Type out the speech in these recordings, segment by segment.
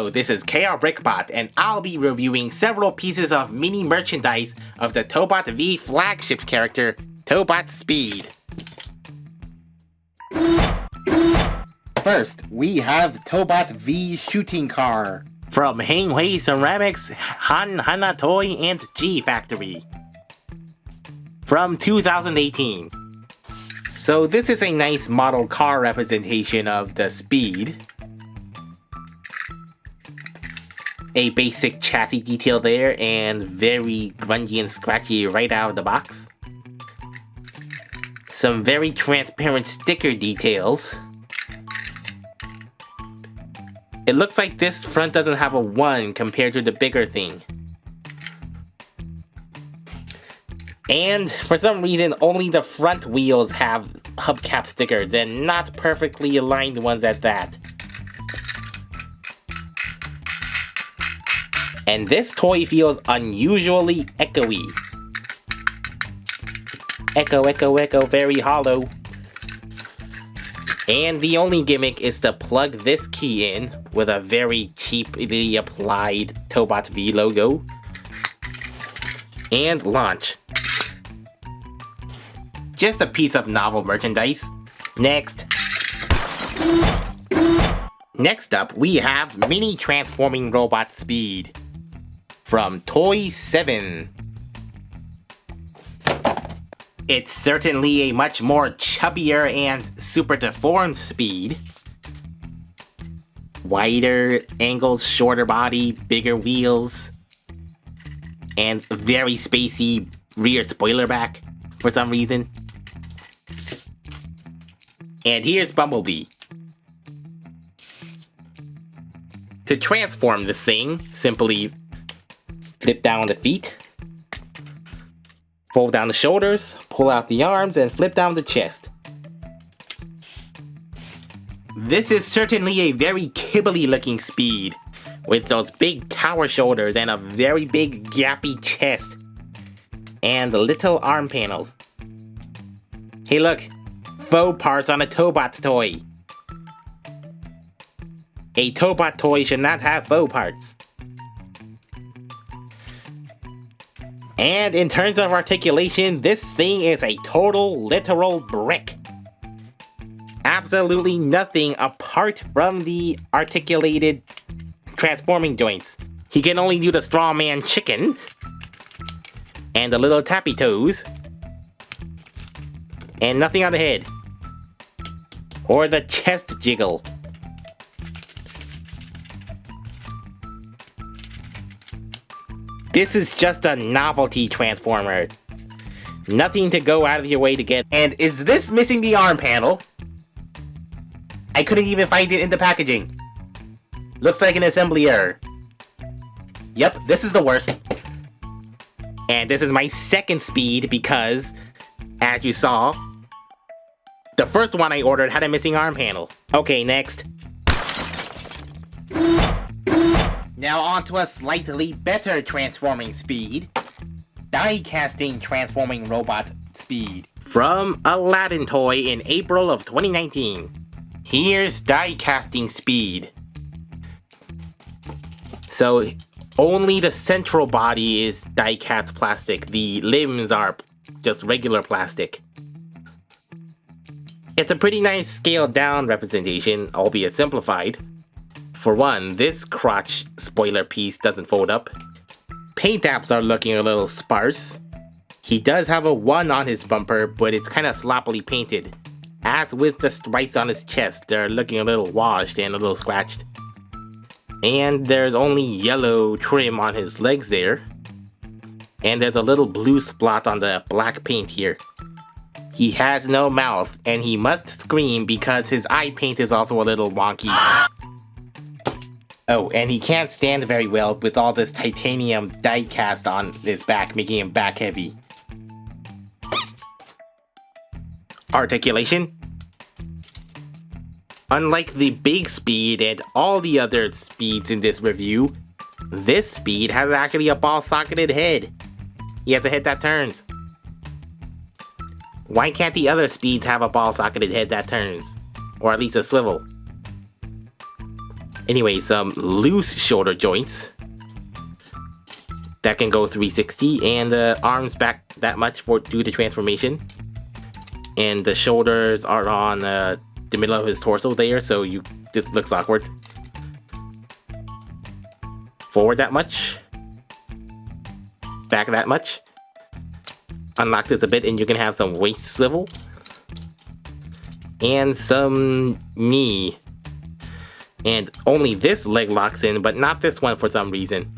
Hello, this is KRBrickBot, and I'll be reviewing several pieces of mini merchandise of the Tobot V flagship character, Tobot Speed. First, we have Tobot V Shooting Car from Hangwei Ceramics, Han Hana Toy, and G Factory from 2018. So this is a nice model car representation of the Speed. A basic chassis detail there, and very grungy and scratchy right out of the box. Some very transparent sticker details. It looks like this front doesn't have a 1 compared to the bigger thing. And for some reason, only the front wheels have hubcap stickers, and not perfectly aligned ones at that. And this toy feels unusually echoey. Echo, echo, echo, very hollow. And the only gimmick is to plug this key in with a very cheaply applied Tobot V logo. And launch. Just a piece of novel merchandise. Next. Next up, we have Mini Transforming Robot Speed from Toy 7. It's certainly a much more chubbier and super deformed Speed. Wider angles, shorter body, bigger wheels, and very spacey rear spoiler back for some reason. And here's Bumblebee. To transform this thing, simply flip down the feet, fold down the shoulders, pull out the arms, and flip down the chest. This is certainly a very kibbly looking Speed, with those big tower shoulders and a very big gappy chest, and little arm panels. Hey look, faux parts on a Tobot toy. A Tobot toy should not have faux parts. And in terms of articulation, this thing is a total literal brick. Absolutely nothing apart from the articulated transforming joints. He can only do the straw man chicken, and the little tappy toes, and nothing on the head, or the chest jiggle. This is just a novelty transformer. Nothing to go out of your way to get. And is this missing the arm panel? I couldn't even find it in the packaging. Looks like an assembly error. Yep, this is the worst. And this is my second Speed because, as you saw, the first one I ordered had a missing arm panel. Okay, next. Now on to a slightly better transforming Speed. Diecasting Transforming Robot Speed from Aladdin Toy in April of 2019. Here's Diecasting Speed. So only the central body is die-cast plastic. The limbs are just regular plastic. It's a pretty nice scaled down representation, albeit simplified. For one, this crotch spoiler piece doesn't fold up. Paint apps are looking a little sparse. He does have a 1 on his bumper, but it's kind of sloppily painted. As with the stripes on his chest, they're looking a little washed and a little scratched. And there's only yellow trim on his legs there. And there's a little blue spot on the black paint here. He has no mouth, and he must scream because his eye paint is also a little wonky. Oh, and he can't stand very well with all this titanium die cast on his back, making him back heavy. Articulation. Unlike the big Speed and all the other Speeds in this review, this Speed has actually a ball-socketed head. He has a head that turns. Why can't the other Speeds have a ball-socketed head that turns? Or at least a swivel? Anyway, some loose shoulder joints that can go 360, and the arms back that much for due to transformation. And the shoulders are on the middle of his torso there, so this looks awkward. Forward that much. Back that much. Unlock this a bit and you can have some waist swivel. And some knee. And only this leg locks in, but not this one for some reason.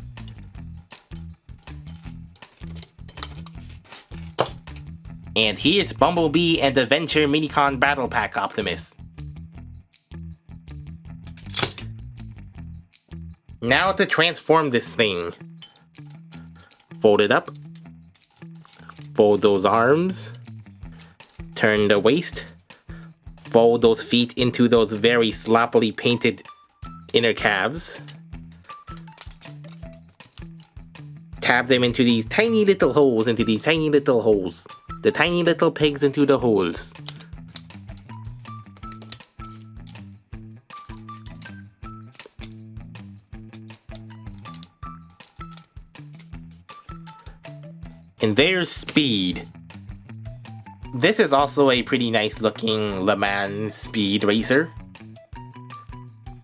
And here's Bumblebee and Adventure Minicon Battle Pack Optimus. Now to transform this thing. Fold it up. Fold those arms. Turn the waist. Fold those feet into those very sloppily painted inner calves. Tab them into these tiny little holes, The tiny little pegs into the holes. And there's Speed. This is also a pretty nice looking Le Mans speed racer.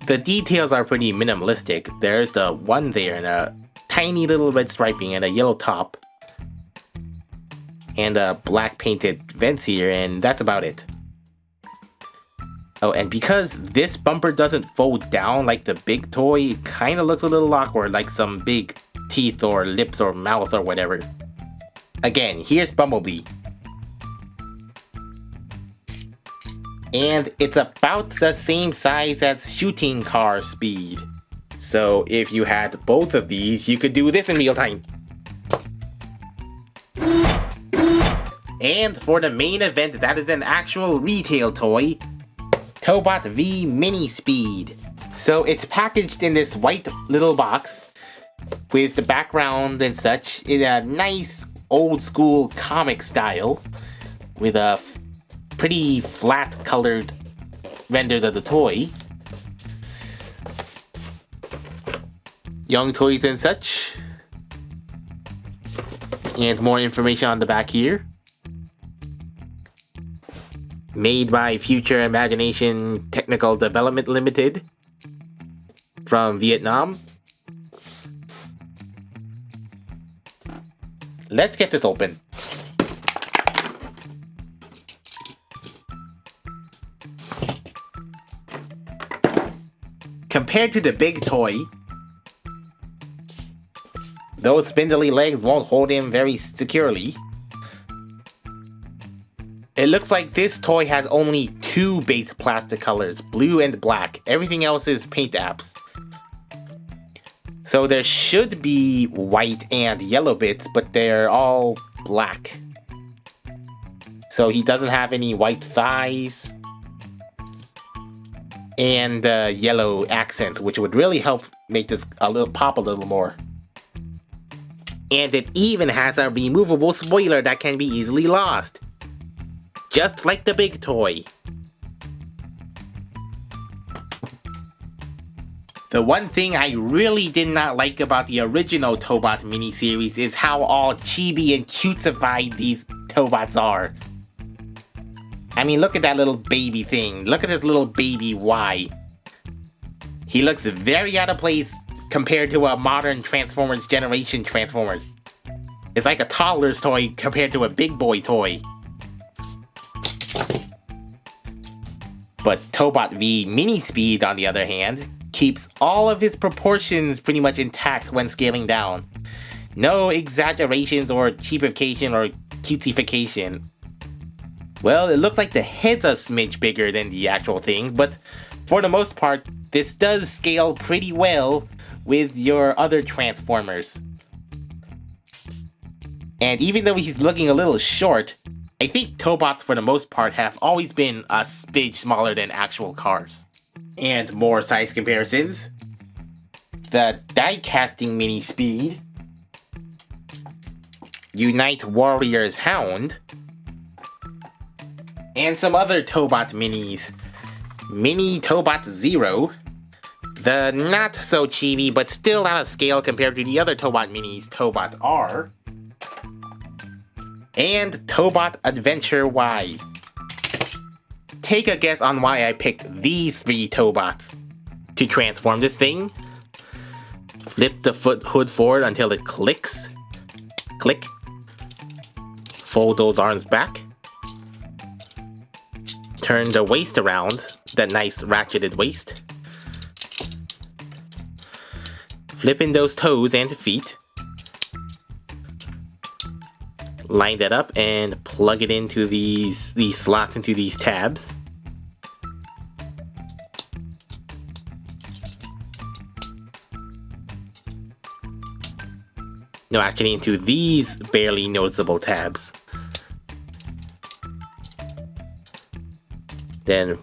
The details are pretty minimalistic. There's the one there and a tiny little red striping and a yellow top. And a black painted vents here, and that's about it. Oh, and because this bumper doesn't fold down like the big toy, it kind of looks a little awkward, like some big teeth or lips or mouth or whatever. Again, here's Bumblebee. And it's about the same size as Shooting Car Speed. So if you had both of these, you could do this in real time. And for the main event, that is an actual retail toy, Tobot V Mini Speed. So it's packaged in this white little box with the background and such in a nice old school comic style with a pretty flat colored renders of the toy. Young toys and such. And more information on the back here. Made by Future Imagination Technical Development Limited from Vietnam. Let's get this open. Compared to the big toy, those spindly legs won't hold him very securely. It looks like this toy has only two base plastic colors, blue and black. Everything else is paint apps. So there should be white and yellow bits, but they're all black. So he doesn't have any white thighs and yellow accents, which would really help make this pop a little more. And it even has a removable spoiler that can be easily lost. Just like the big toy. The one thing I really did not like about the original Tobot miniseries is how all chibi and cutesified these Tobots are. I mean, look at that little baby thing. Look at this little baby Y. He looks very out of place compared to a modern Transformers generation Transformers. It's like a toddler's toy compared to a big boy toy. But Tobot V Mini Speed, on the other hand, keeps all of his proportions pretty much intact when scaling down. No exaggerations or cheapification or cutesification. Well, it looks like the head's a smidge bigger than the actual thing, but for the most part, this does scale pretty well with your other Transformers. And even though he's looking a little short, I think Tobots for the most part have always been a smidge smaller than actual cars. And more size comparisons. The Diecasting Mini Speed. Unite Warrior's Hound. And some other Tobot minis. Mini Tobot Zero. The not so chibi but still out of scale compared to the other Tobot minis, Tobot R, and Tobot Adventure Y. Take a guess on why I picked these three Tobots. To transform this thing, flip the hood forward until it clicks. Click. Fold those arms back. Turn the waist around, that nice ratcheted waist. Flip in those toes and feet. Line that up and plug it into these slots into these tabs. No, actually into these barely noticeable tabs. Then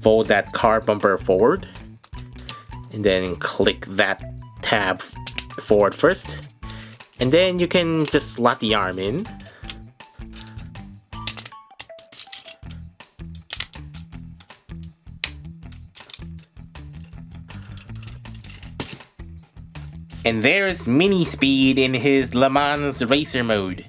fold that car bumper forward. And then click that tab forward first. And then you can just slot the arm in. And there's Mini Speed in his Le Mans racer mode.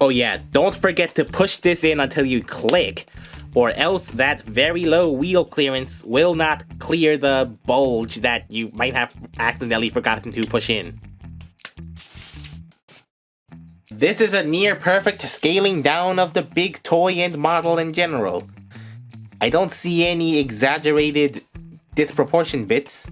Oh yeah, don't forget to push this in until you click, or else that very low wheel clearance will not clear the bulge that you might have accidentally forgotten to push in. This is a near perfect scaling down of the big toy and model in general. I don't see any exaggerated disproportion bits.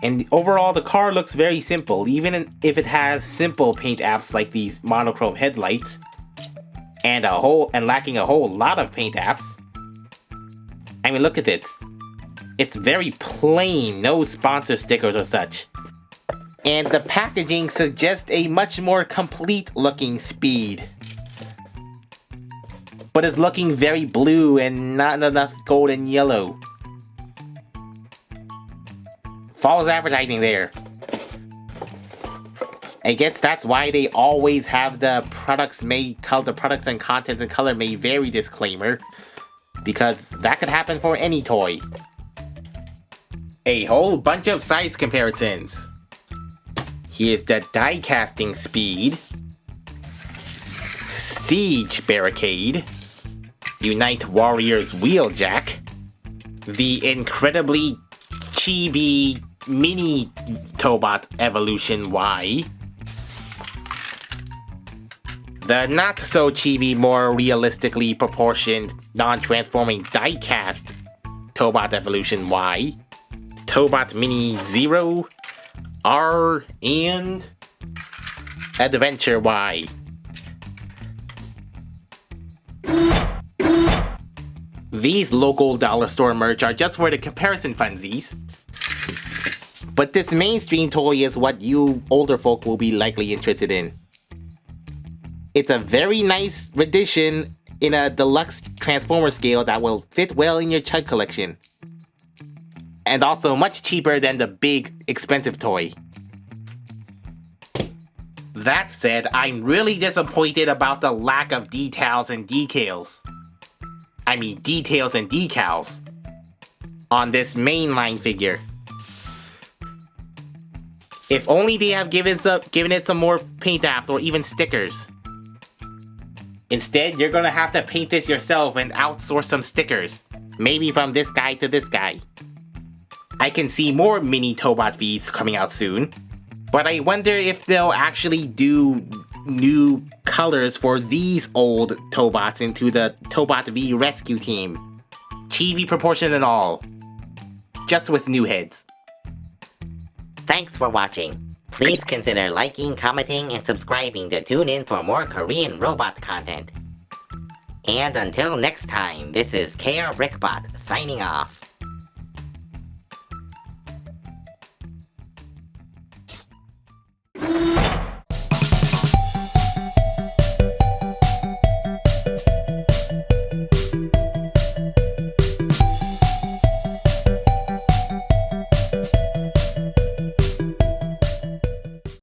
And overall, the car looks very simple, even if it has simple paint apps like these monochrome headlights, and lacking a whole lot of paint apps. I mean, look at this. It's very plain, no sponsor stickers or such. And the packaging suggests a much more complete looking Speed. But it's looking very blue and not enough gold and yellow. False advertising there. I guess that's why they always have the products and contents and color may vary disclaimer, because that could happen for any toy. A whole bunch of size comparisons. Here's the die-casting Speed, Siege Barricade, Unite Warriors Wheeljack, the incredibly chibi Mini Tobot Evolution Y, the not so chibi, more realistically proportioned, non-transforming die-cast Tobot Evolution Y, Tobot Mini Zero, R, and Adventure Y. These local dollar store merch are just for the comparison funsies. But this mainstream toy is what you older folk will be likely interested in. It's a very nice rendition in a deluxe Transformer scale that will fit well in your Chug collection. And also much cheaper than the big, expensive toy. That said, I'm really disappointed about the lack of details and decals. I mean details and decals on this mainline figure. If only they have given it some more paint apps or even stickers. Instead, you're gonna have to paint this yourself and outsource some stickers. Maybe from this guy to this guy. I can see more mini Tobot Vs coming out soon, but I wonder if they'll actually do new colors for these old Tobots into the Tobot V Rescue Team. Chibi proportion and all. Just with new heads. Thanks for watching. Please consider liking, commenting, and subscribing to tune in for more Korean robot content. And until next time, this is KRBrickBot signing off.